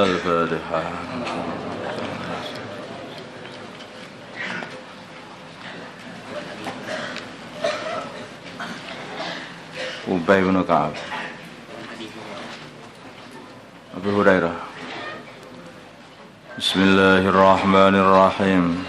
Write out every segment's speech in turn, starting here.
الفاتحة. Ubay bin Ka'ab, Abu Hurairah. Bismillahirrahmanirrahim.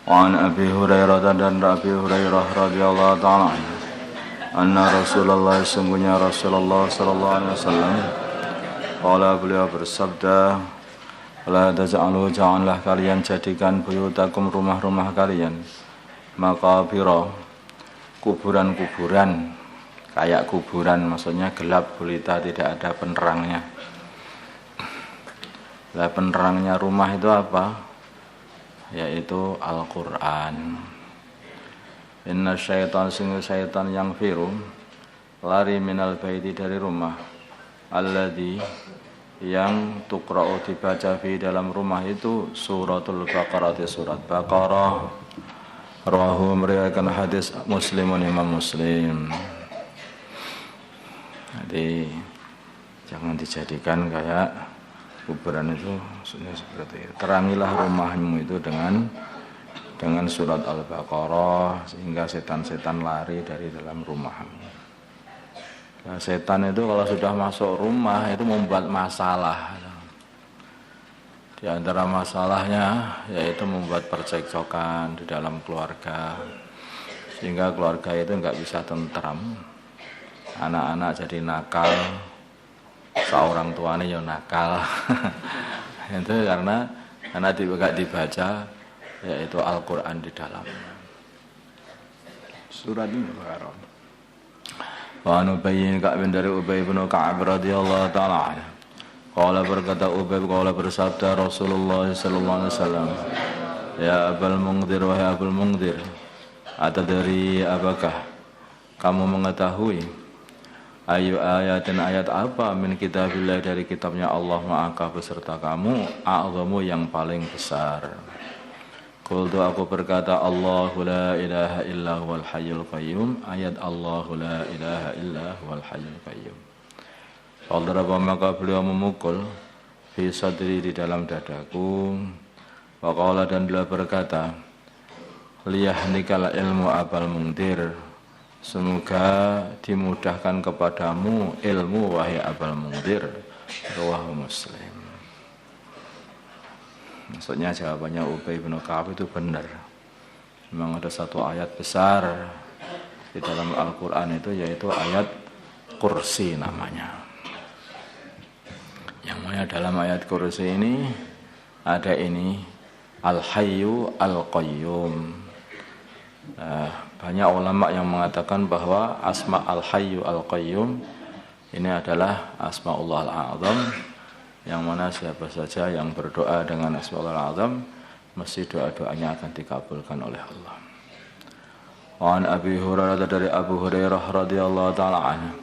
An Abi Hurairah dan Abi Hurairah radhiyallahu ta'ala anna Rasulullah sungguhnya Rasulullah sallallahu alaihi wasallam qala beliau bersabda la taj'alu janganlah kalian jadikan buyutakum rumah-rumah kalian maqabira kuburan-kuburan kayak kuburan maksudnya gelap gulita tidak ada penerangnya. Lah penerangnya rumah itu apa? Yaitu Al-Quran. Inna syaitan sungguh syaitan yang firu lari minal baiti dari rumah alladhi yang tuqra'u dibaca fi dalam rumah itu suratul Baqarah, surat Baqarah. Rawahu meriwayatkan hadis Muslimun Imam Muslim. Jadi jangan dijadikan kayak kuburan itu maksudnya seperti itu. Terangilah rumahmu itu dengan surat Al-Baqarah sehingga setan-setan lari dari dalam rumahmu. Nah, setan itu kalau sudah masuk rumah itu membuat masalah. Di antara masalahnya yaitu membuat percekcokan di dalam keluarga sehingga keluarga itu enggak bisa tentram. Anak-anak jadi nakal. Seorang tuanya yang nakal. Itu karena tidak dibaca yaitu Al-Quran di dalam surat ini. Wa Ubay bin dari Ubay bin Ka'ab radhiyallahu ta'ala anhu. Qala berkata Ubay qala bersabda Rasulullah sallallahu alaihi wasallam, ya Abul Mungdir wahai Abul Mungdir, atadri apakah kamu mengetahui ayu ayatin ayat apa min kitabillah dari kitabnya Allah ma'aka beserta kamu a'zamu yang paling besar. Qultu aku berkata Allahu la ilaha illa huwal hayyul qayyum, ayat Allahu la ilaha illa huwal hayyul qayyum. Faldaraba maka beliau memukul fi sadri di dalam dadaku. Wa qala dan beliau berkata liyahnikal ilmu Abul Mungdir, semoga dimudahkan kepadamu ilmu wahai Abul Mungdir. Rawahu Muslim. Maksudnya jawabannya Ubay bin Ka'ab itu benar. Memang ada satu ayat besar di dalam Al-Quran itu yaitu ayat kursi namanya. Yang mana dalam ayat kursi ini ada ini Al-Hayyu Al-Qayyum. Banyak ulama yang mengatakan bahwa asma Al-Hayyu Al-Qayyum ini adalah asma'ullah al-a'zam, yang mana siapa saja yang berdoa dengan asma'ullah al-a'zam mesti doa-doanya akan dikabulkan oleh Allah. Wa an Abi Hurairah dari Abu Hurairah radhiyallahu ta'ala anhu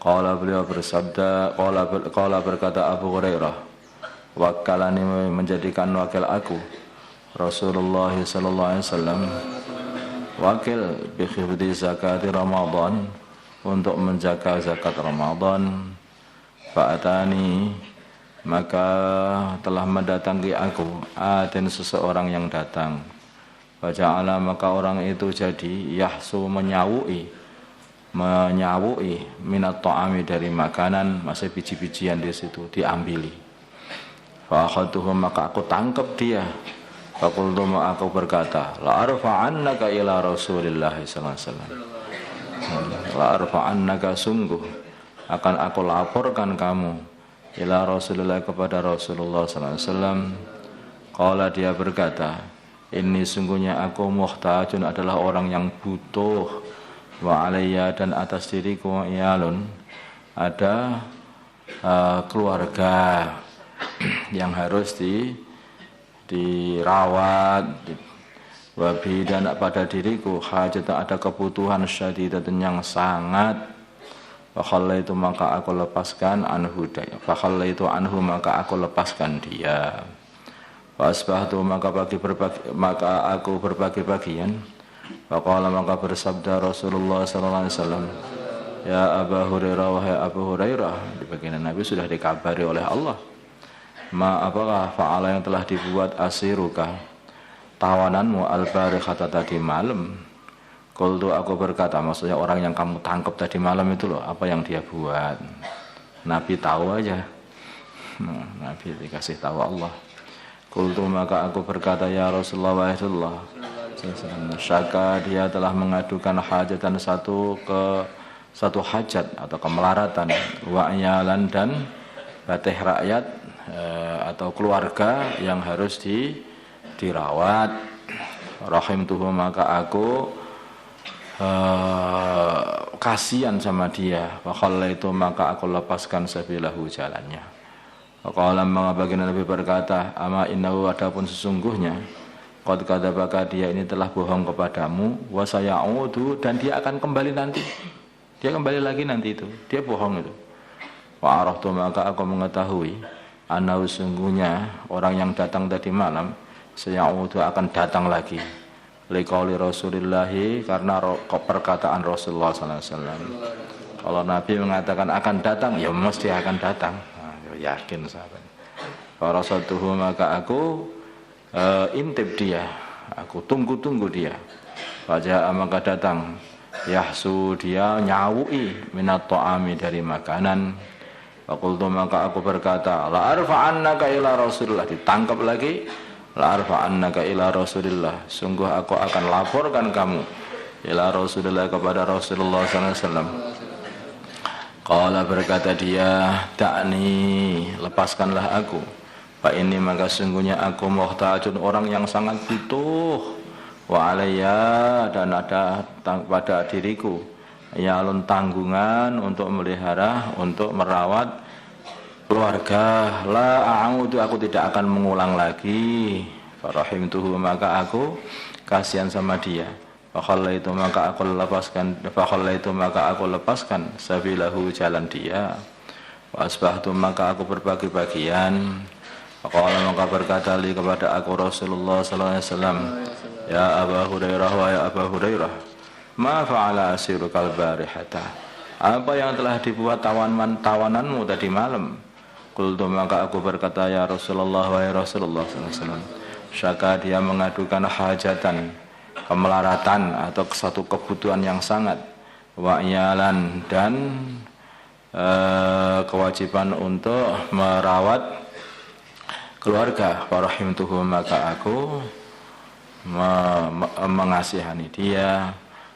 qala beliau bersabda qala berkata Abu Hurairah, wakkalani menjadikan wakil aku Rasulullah sallallahu alaihi wasallam wakil bi khifdi zakati Ramadan untuk menjaga zakat Ramadan. Fa'atani maka telah mendatangi aku atin seseorang yang datang. Faja'ala maka orang itu jadi yahsu menyawui minat ta'ami dari makanan, masih biji-bijian di situ diambili. Fa'akhadtuhu maka aku tangkap dia. Faqultu aku berkata la arfa'annaka ila Rasulillah sallallahu alaihi wasallam. La arfa'annaka sungguh akan aku laporkan kamu ila Rasulillah kepada Rasulullah sallallahu alaihi wasallam. Qala dia berkata, ini sungguhnya aku muhtajun adalah orang yang butuh, wa alayya dan atas diriku iyalun ada keluarga yang harus dirawat, wabi dan pada diriku hajat ada kebutuhan syadidatan yang sangat. Fakhalla itu maka aku lepaskan anhu maka aku lepaskan dia. Wasbahtu maka aku berbagi bagian. Faqala maka bersabda Rasulullah sallallahu alaihi wasallam, Ya Abu Hurairah, wahai Abu Hurairah, di baginda Nabi sudah dikabari oleh Allah. Apakah fa'ala yang telah dibuat asiruka, tawananmu al-barikhata tadi malam? Qultu, aku berkata, maksudnya orang yang kamu tangkap tadi malam itu loh, apa yang dia buat? Nabi tahu aja. Nabi dikasih tahu Allah. Qultu, maka aku berkata, ya Rasulullah, wahai Rasulullah, syaka, dia telah mengadukan hajatan satu hajat atau kemelaratan, wa'yalan, dan batih rakyat atau keluarga yang harus dirawat. Rahimtuhu, maka aku kasihan sama dia. Wa khallaitu, maka aku lepaskan sabilahu, jalannya. Qala, maka baginda Nabi berkata, ama innahu, adapun sesungguhnya, qad kadzabaka, dia ini telah bohong kepadamu, wa sayaudu, dan dia akan kembali nanti. Dia kembali lagi nanti itu. Dia bohong itu. Wa araftu, maka aku mengetahui, annahu, sungguhnya orang yang datang tadi malam, sayaudu, akan datang lagi. Liqauli Rasulillahi, karena perkataan Rasulullah sallallahu alaihi wasallam. Kalau Nabi mengatakan akan datang, ya mesti akan datang. Yakin sahabat. Farasatuhu, maka aku intip dia, aku tunggu dia. Wajah, maka datang. Yahsu, dia nyawui minat ta'ami, dari makanan. Faqultu, maka aku berkata, la arfa'annaka ila Rasulillah, ditangkap lagi. La arfa'annaka ila Rasulillah, sungguh aku akan laporkan kamu ila Rasulillah, kepada Rasulullah sallallahu alaihi wasallam. Qala, berkata dia, da'ni, lepaskanlah aku. Fa ini, maka sungguhnya aku muhtajun, orang yang sangat butuh. Wa alayya, dan ada pada diriku, yalun, tanggungan untuk melihara, untuk merawat keluarga. La a'udu, aku tidak akan mengulang lagi. Farahimtuhu, maka aku kasihan sama dia. Fakhallaitu, maka aku lepaskan sabilahu, jalan dia. Wa asbahtu, maka aku berbagi bagian. Faqala, maka berkata li, kepada aku Rasulullah sallallahu alaihi wasallam, ya Abu Hurairah, wa ya Abu Hurairah, ma fa'ala asirukal barihata, apa yang telah dibuat tawananmu tadi malam? Qultu, maka aku berkata, ya Rasulullah, wa ya Rasulullah sallallahu alaihi wasallam, syaka, dia mengadukan hajatan, kemelaratan atau satu kebutuhan yang sangat, wa'yalan, dan kewajiban untuk merawat keluarga. Farahimtuhu, maka aku mengasihani dia.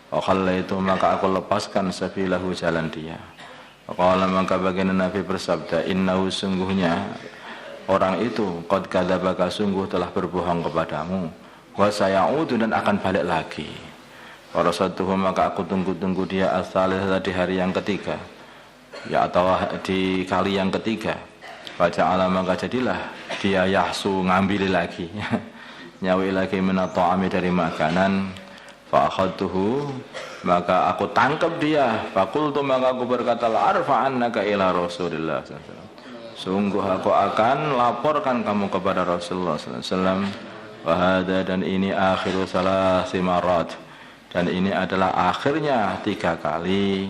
Khallaitu, maka aku lepaskan sabilahu, jalan dia. Qala, maka baginda Nabi bersabda, innahu, sungguhnya orang itu, qad kadzabaka, sungguh telah berbohong kepadamu. Wa sayaudu, dan akan balik lagi. Farasatuhu, maka aku tunggu dia as-salisata, di hari yang ketiga, ya atau di kali yang ketiga. Faja'ala, maka jadilah dia yahsu, ngambil lagi nyawi lagi minat ta'ami, dari makanan. Fa'akhadtuhu, maka aku tangkap dia. Faqultu, maka aku berkata, la arfa'annaka ila Rasulillah, sungguh aku akan laporkan kamu kepada Rasulullah sallallahu alaihi wasallam. Wahada, dan ini akhiru salasi marat, dan ini adalah akhirnya 3 kali.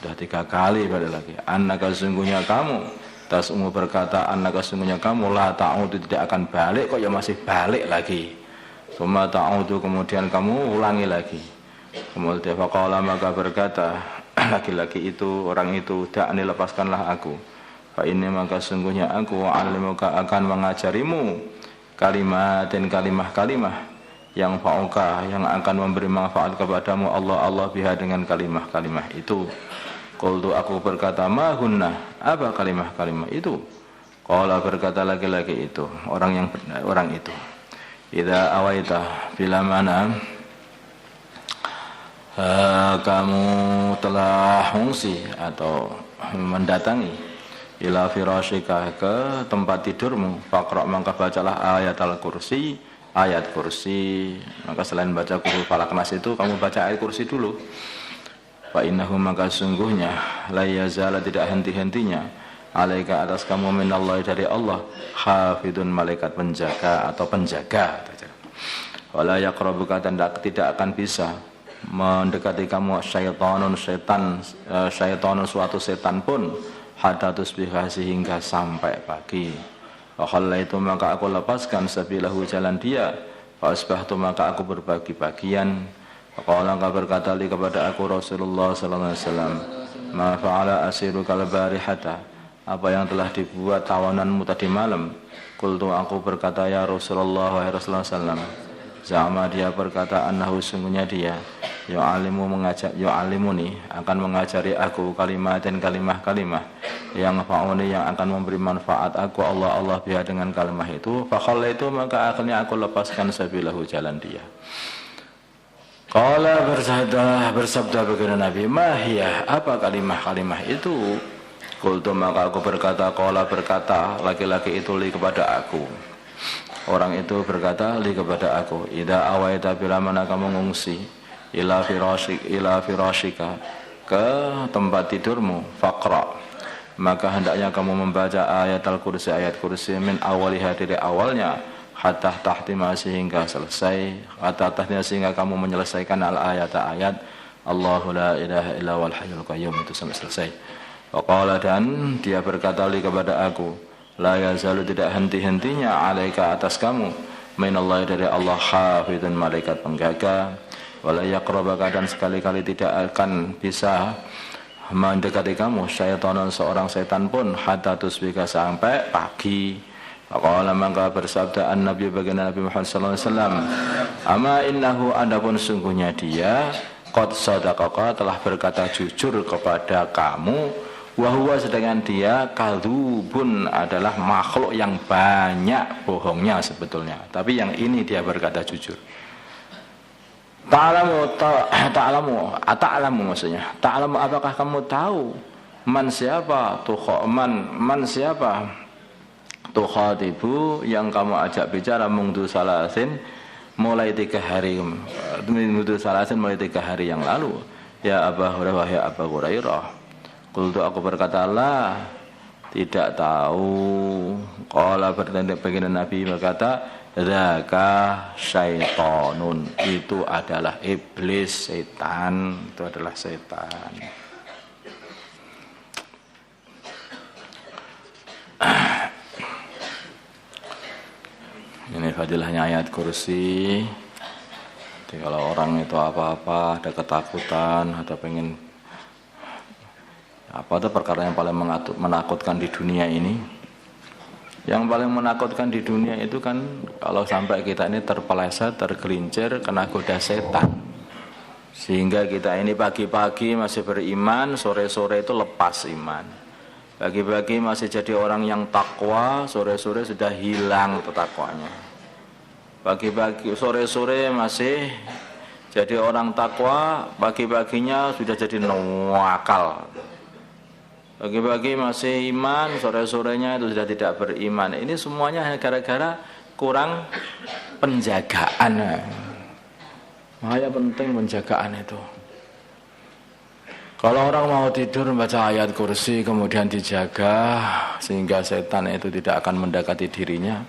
Sudah 3 kali balik lagi. Annaka, sungguhnya kamu, tasmu, berkata, annaka, sungguhnya kamu, la ta'udu, tidak akan balik, kok ya masih balik lagi. Summa ta'udu, kemudian kamu ulangi lagi. Kemudian faqala, maka berkata laki-laki itu, orang itu, da'ni, lepaskanlah aku. Fa ini, maka sungguhnya aku, alimuka, akan mengajarimu kalimat dan kalimah-kalimah yang fa'uka, yang akan memberi manfaat kepadamu Allah biha, dengan kalimah-kalimah itu. Qultu, aku berkata, ma hunna, apa kalimah-kalimah itu? Qala, berkata laki-laki itu, orang itu, idza awaita, bila mana kamu telah fungsi atau mendatangi, ila firashika, ke tempat tidurmu, faqra, maka bacalah ayat al-kursi, ayat kursi. Maka selain baca qul falaq nas itu, kamu baca ayat kursi dulu. Fa innahu, maka sungguhnya, la yazala, tidak henti-hentinya, alaika, atas kamu, minallahi, dari Allah, hafidun, malaikat penjaga atau penjaga. Wala yaqrabuka, dan tidak akan bisa mendekati kamu syaitanun suatu setan pun hatta tusbiha sehingga sampai pagi. Wa khallaitu maka aku lepaskan sabilahu jalan dia, wa asbahtu maka aku berbagi bagian. Qala berkata li kepada aku Rasulullah sallallahu alaihi wasallam, ma fa'ala asiru kal barihata, apa yang telah dibuat tawananmu tadi malam? Qultu aku berkata ya Rasulullah wa Rasulullah sallallahu Zama dia berkata annahu sungguhnya dia yu'alimuni akan mengajari aku kalimatin kalimah-kalimah yang fa'uni yang akan memberi manfaat aku Allah biha dengan kalimah itu. Fakhalla itu maka akhirnya aku lepaskan sabilahu jalan dia. Qala bersabda begini Nabi, mahiyah apa kalimah-kalimah itu? Qultu maka aku berkata, qala berkata laki-laki itu li kepada aku. Orang itu berkata li kepada aku, idza awaita bila mana kamu mengungsi ila firashika ke tempat tidurmu faqra maka hendaknya kamu membaca ayat al-kursi min awaliha dari awalnya hatta tahtima sehingga selesai sehingga kamu menyelesaikan ayat Allahu la ilaha illa wal hayyul qayyum itu sampai selesai. Waqala dan dia berkata li kepada aku, la yazalu tidak henti-hentinya alaika atas kamu minallahi dari Allah hafidun malaikat penjaga, wala yaqrabaka dan sekali-kali tidak akan bisa mendekati kamu syaitanun seorang setan pun hatta tusbika sampai pagi. Faqala maka bersabda an-nabi baginda Nabi Muhammad sallallahu alaihi wasallam, ama innahu adapun sungguhnya dia qad sadaqaka telah berkata jujur kepada kamu. Wahuwa sedangkan dia kadzubun adalah makhluk yang banyak bohongnya sebetulnya. Tapi yang ini dia berkata jujur. Ta'lamu maksudnya. Ta'lamu apakah kamu tahu man siapa tukhatibu yang kamu ajak bicara mundu salasin mulai 3 hari mulai 3 hari yang lalu. Ya Abu Hurairah ya Abu Hurairah. Qultu aku berkata lah tidak tahu. Qala baginda Nabi berkata dzaka syaitonun itu adalah iblis setan itu adalah setan. Ini fadilahnya ayat kursi. Jadi kalau orang itu apa-apa ada ketakutan atau pengen apa itu perkara yang paling menakutkan di dunia ini? Yang paling menakutkan di dunia itu kan kalau sampai kita ini terpeleset, tergelincir, kena goda setan. Sehingga kita ini pagi-pagi masih beriman, sore-sore itu lepas iman. Pagi-pagi masih jadi orang yang takwa, sore-sore sudah hilang ketakwanya. Pagi-pagi, sore-sore masih jadi orang takwa, pagi-paginya sudah jadi nawakal. Pagi-pagi masih iman, sore-sorenya itu sudah tidak beriman. Ini semuanya gara-gara kurang penjagaan. Makanya penting penjagaan itu. Kalau orang mau tidur membaca ayat kursi kemudian dijaga sehingga setan itu tidak akan mendekati dirinya.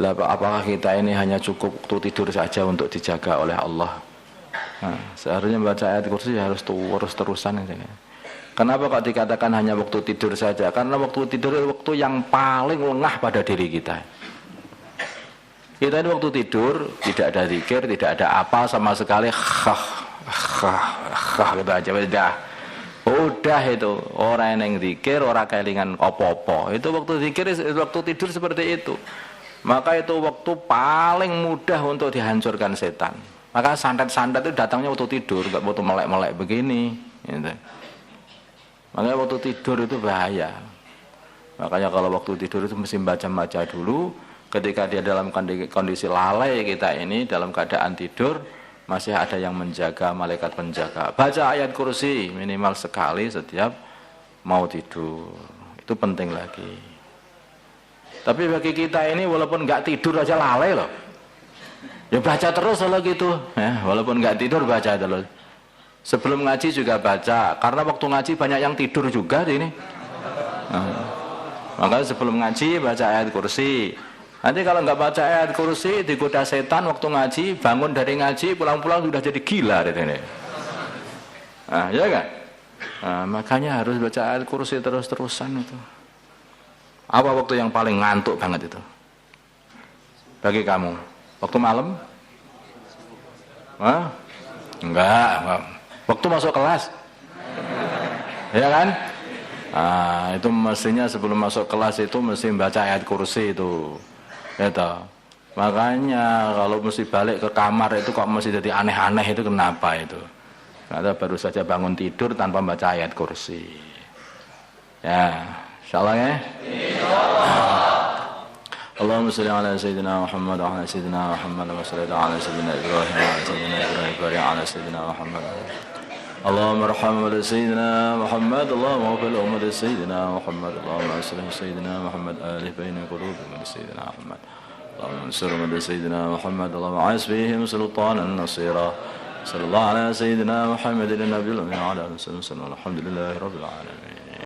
Lah apakah kita ini hanya cukup waktu tidur saja untuk dijaga oleh Allah? Nah, seharusnya membaca ayat kursi harus terus-terusan. Kenapa kok dikatakan hanya waktu tidur saja? Karena waktu tidur itu waktu yang paling lengah pada diri kita. Kita ini waktu tidur tidak ada zikir, tidak ada apa sama sekali. Gitu aja udah itu orang yang zikir, orang kelingan opo-opo. Itu waktu zikir, waktu tidur seperti itu. Maka itu waktu paling mudah untuk dihancurkan setan. Maka santet-santet itu datangnya waktu tidur, nggak waktu melek-melek begini. Gitu. Makanya waktu tidur itu bahaya. Makanya kalau waktu tidur itu mesti baca-baca dulu. Ketika dia dalam kondisi lalai kita ini dalam keadaan tidur, masih ada yang menjaga, malaikat penjaga. Baca ayat kursi minimal sekali setiap mau tidur. Itu penting lagi. Tapi bagi kita ini walaupun nggak tidur aja lalai loh. Ya baca terus kalau gitu. Ya, walaupun nggak tidur baca terus. Sebelum ngaji juga baca, karena waktu ngaji banyak yang tidur juga ini. Nah, makanya sebelum ngaji baca ayat kursi, Nanti kalau nggak baca ayat kursi, digoda setan waktu ngaji, bangun dari ngaji, pulang-pulang sudah jadi gila ini. Nah, ya kan? Nah, makanya harus baca ayat kursi terus-terusan itu. Apa waktu yang paling ngantuk banget itu? Bagi kamu? Waktu malam? Hah? Enggak. Waktu masuk kelas? Ya kan? Nah, itu mestinya sebelum masuk kelas itu mesti baca ayat kursi itu. Gitu. Makanya kalau mesti balik ke kamar itu kok mesti jadi aneh-aneh itu kenapa itu? Karena baru saja bangun tidur tanpa baca ayat kursi. Ya, insyaallah ya. Allahumma shalli ala sayyidina Muhammad wa ala sayyidina Muhammad wa sallallahu ala sayyidina Ibrahim wa ala sayyidina Ibrahim wa ala sayyidina Muhammad. Allahumma arham wa sayyidina Muhammad, Allahumma ighfir li ummati sayyidina Muhammad, Allahumma aslih sayyidina Muhammad alih baina qulubihim wa sayyidina Muhammad. Allahumma ansur ummati sayyidina Muhammad, Allahumma a'is bihim sultanan nasira. Sallallahu ala sayyidina Muhammadin nabiyil ummi wa ala alihi wa sahbihi. Alhamdulillahirabbil alamin.